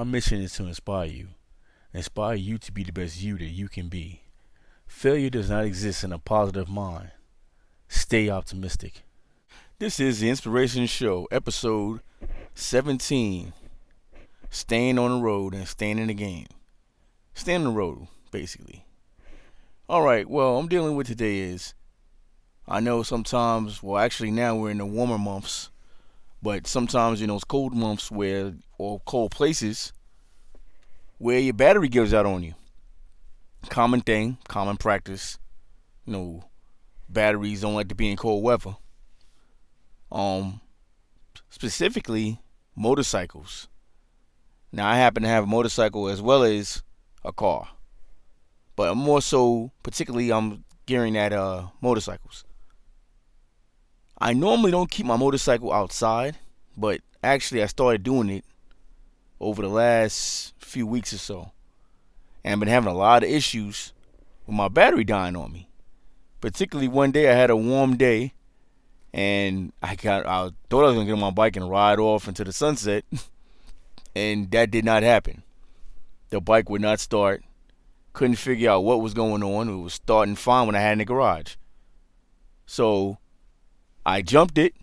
My mission is to inspire you to be the best you that you can be. Failure does not exist in a positive mind. Stay optimistic. This is the Inspiration Show, episode 17. Staying on the road and staying in the game. Staying on the road, basically. Alright, well, I'm dealing with today is, I know sometimes, well, actually now we're in the warmer months, but sometimes in those cold months or cold places, where your battery gives out on you. Common thing, common practice. Batteries don't like to be in cold weather. Specifically, motorcycles. Now, I happen to have a motorcycle as well as a car. But I'm gearing at motorcycles. I normally don't keep my motorcycle outside, but actually I started doing it over the last few weeks or so. And I've been having a lot of issues with my battery dying on me. Particularly one day I had a warm day and I thought I was gonna get on my bike and ride off into the sunset, and that did not happen. The bike would not start. Couldn't figure out what was going on. It was starting fine when I had it in the garage. So I jumped it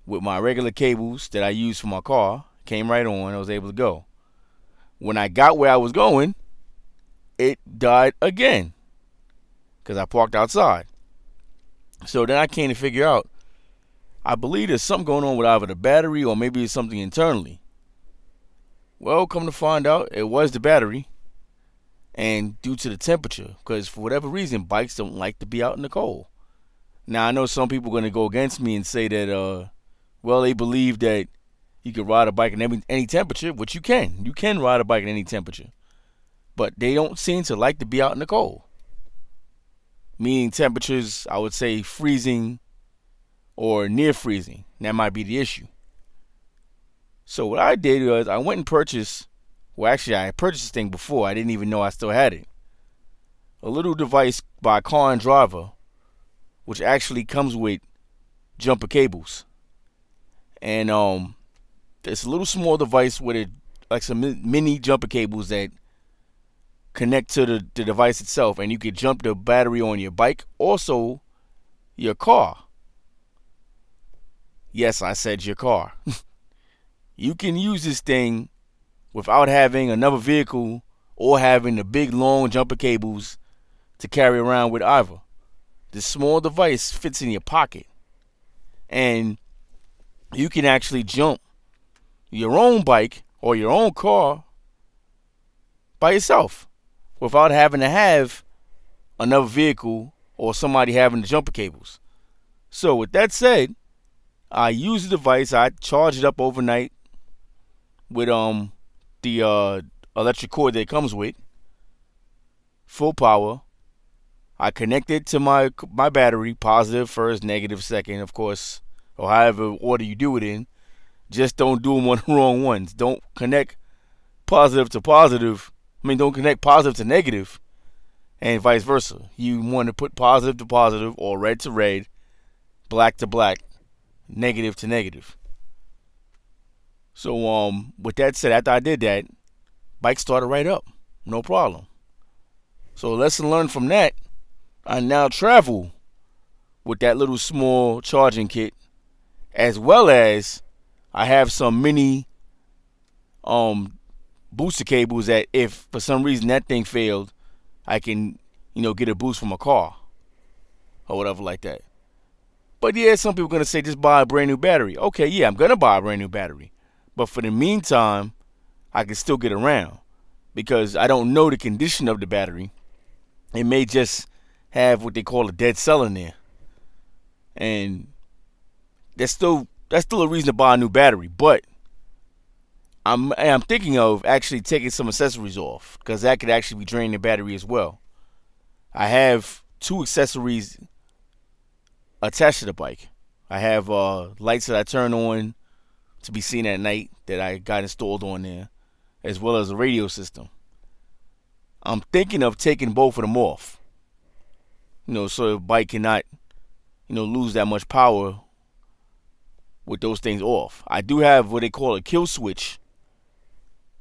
with my regular cables that I use for my car. Came right on. I was able to go. When I got where I was going, it died again because I parked outside. So then I came to figure out, I believe there's something going on with either the battery or maybe it's something internally. Well, come to find out, it was the battery. And due to the temperature, because for whatever reason, bikes don't like to be out in the cold. Now, I know some people are going to go against me and say that, they believe that you can ride a bike in any temperature, which you can. You can ride a bike in any temperature. But they don't seem to like to be out in the cold. Meaning temperatures, I would say, freezing or near freezing. That might be the issue. So what I did was I went and purchased, I purchased this thing before. I didn't even know I still had it. A little device by Car and Driver, which actually comes with jumper cables. And it's a little small device with some mini jumper cables that connect to the device itself, and you can jump the battery on your bike, also your car. Yes, I said your car. You can use this thing without having another vehicle or having the big long jumper cables to carry around with either. This small device fits in your pocket, and you can actually jump your own bike or your own car by yourself without having to have another vehicle or somebody having the jumper cables. So with that said, I use the device. I charge it up overnight with the electric cord that it comes with, full power. I connect it to my battery, positive first, negative second, of course, or however order you do it in. Just don't do them on the wrong ones. Don't connect positive to positive. Don't connect positive to negative, and vice versa. You want to put positive to positive, or red to red, black to black, negative to negative. So with that said, after I did that, bike started right up, no problem. So lesson learned from that, I now travel with that little small charging kit, as well as I have some mini booster cables that if for some reason that thing failed, I can get a boost from a car or whatever like that. But yeah, some people are going to say just buy a brand new battery. Okay, yeah, I'm going to buy a brand new battery. But for the meantime, I can still get around because I don't know the condition of the battery. It may just have what they call a dead cell in there. And that's still a reason to buy a new battery. But I'm thinking of actually taking some accessories off because that could actually be draining the battery as well. I have two accessories attached to the bike. I have lights that I turn on to be seen at night that I got installed on there, as well as a radio system. I'm thinking of taking both of them off, so the bike cannot, lose that much power with those things off. I do have what they call a kill switch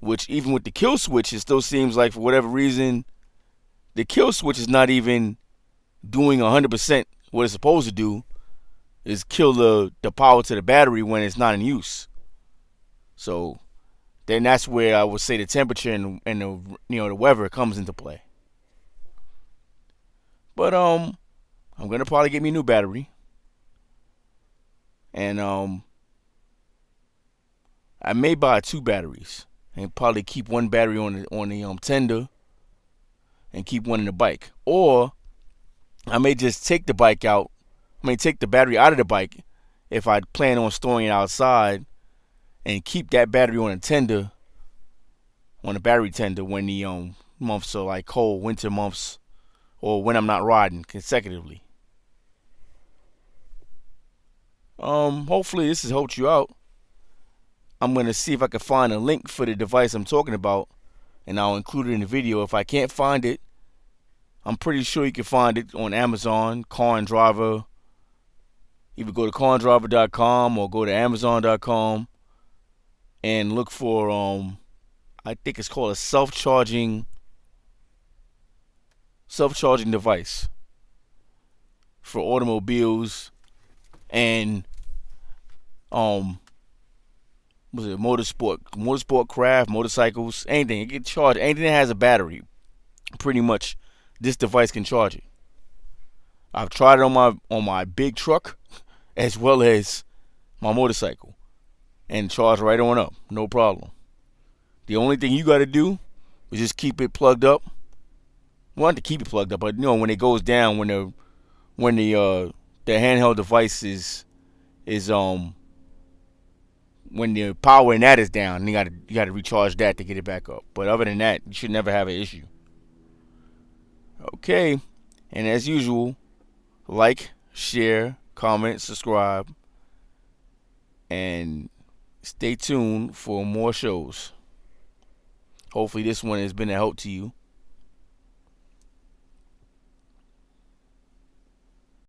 which even with the kill switch, it still seems like for whatever reason, the kill switch is not even doing 100% what it's supposed to do, is kill the power to the battery when it's not in use. So then that's where I would say the temperature and the the weather comes into play. But I'm gonna probably get me a new battery, and I may buy 2 batteries and probably keep one battery on the tender and keep one in the bike, or I may just take the bike out. I may take the battery out of the bike if I plan on storing it outside, and keep that battery on a tender, on a battery tender when the months are like cold winter months, or when I'm not riding consecutively. Hopefully this has helped you out. I'm gonna see if I can find a link for the device I'm talking about, and I'll include it in the video. If I can't find it, I'm pretty sure you can find it on Amazon, Car and Driver. Either go to carandriver.com or go to amazon.com and look for I think it's called a self-charging device for automobiles and was it motorsport craft, motorcycles, anything. It can charge anything that has a battery. Pretty much this device can charge it. I've tried it on my big truck as well as my motorcycle, and charge right on up, no problem. The only thing you got to do is just keep it plugged up. Well, not to keep it plugged up, but when it goes down, when the handheld device is when the power in that is down, you gotta recharge that to get it back up. But other than that, you should never have an issue. Okay, and as usual, like, share, comment, subscribe, and stay tuned for more shows. Hopefully this one has been a help to you.